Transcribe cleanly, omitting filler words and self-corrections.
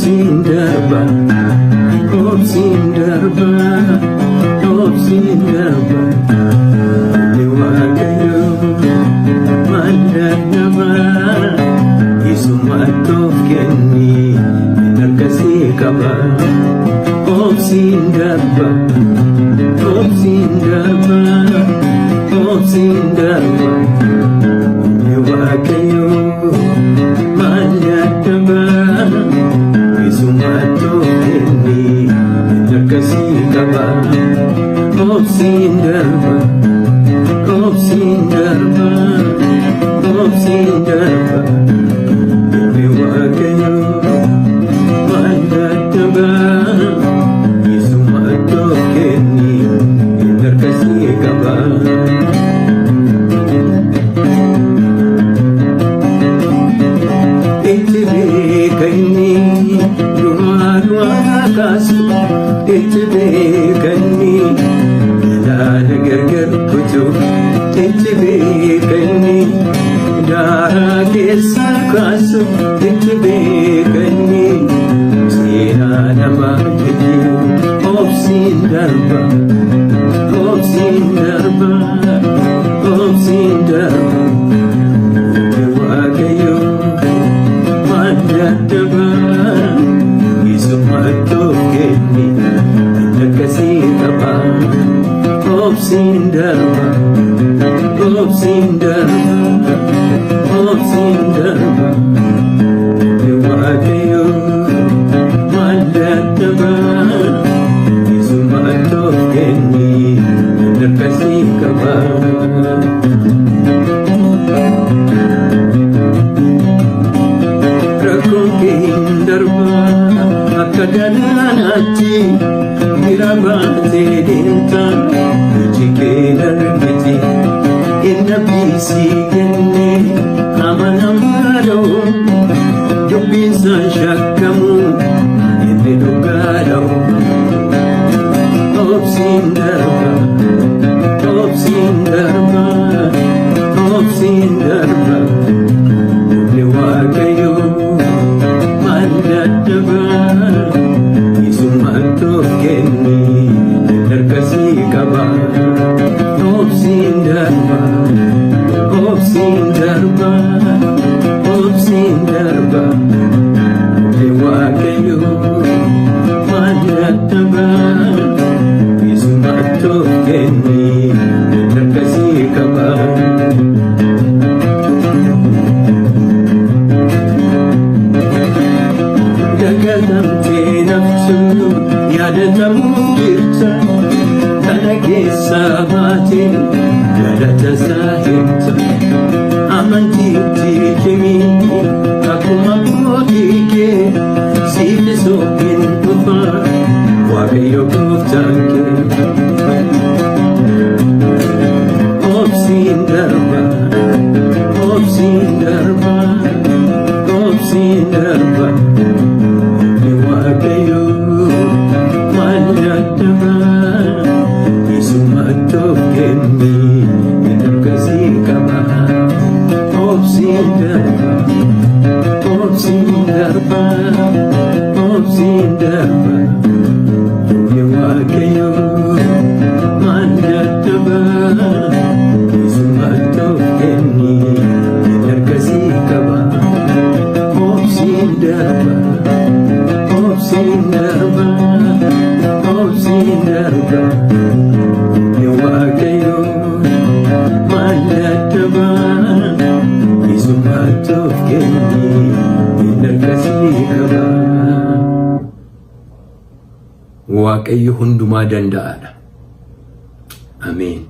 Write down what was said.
obsiin darba, obsiin darba, obsiin darba. Ni Waaqayyo maal dadhaba, isumatti of kenni harkasii qaba. Obsiin darba, obsiin darba, obsiin darba. Ni Waaqayyo maal dadhaba, isumatti of kenni harkasii qaba. Obsiin darba, obsiin darba, obsiin darba. Ni Waaqayyo maal dadhaba, isumatti of kenni harkasii qaba. Itti beekani du'aa kaasu, itti beekani ilaala gargar kutu, itti beekani daaraa keessa kaasu, itti beekani seenaa namaa jijjiiru. Obsiin darba, obsiin darba, obsiin darba. Ni Waaqayyo maal dadhaba, isumatti of kenni harkasii qaba. Obsiin darba, obsiin darba, obsiin darba. Ni Waaqayyo maal dadhaba, isumatti of kenni harkasii qaba. Rakkoon kee hin darba akka galaanaatti, bira baatee deemta iji kee dargiti. Inni abdiisii kenne amanamaa ta'u, dubbinsaan shakkamu inni dhugaa ta'u. Obsiin darba, obsiin darba, obsiin darba. Ni Waaqayyo maal dadhaba, isumatti of kenni harkasii qaba. Obsiin darba, obsiin darba, obsiin darba. Ni Waaqayyo maal dadhaba, isumatti of kenni harkasii qaba. Dagatamtee nafsu yaadatamuu jirta, kana keessaa baatee galatasaa himta. Amantiitti himii akkuma kootii kee, siifis ofiin dhufa Waaqayyo gooftaan kee. Obsiin darba, obsiin darba, obsiin darba. Ni Waaqayyo maal dadhaba, isumatti of kenni harkasii qaba. Obsiin darba, obsiin darba, obsiin darba. Ni Waaqayyo maal dadhaba, isumatti of kenni harkasii qaba. Obsiin darba, obsiin darba, obsiin darba. Ni Waaqayyo maal dadhaba, isumatti of kenni harkasii qaba. Waaqayyo hundumaa danda'aadha. Ameen.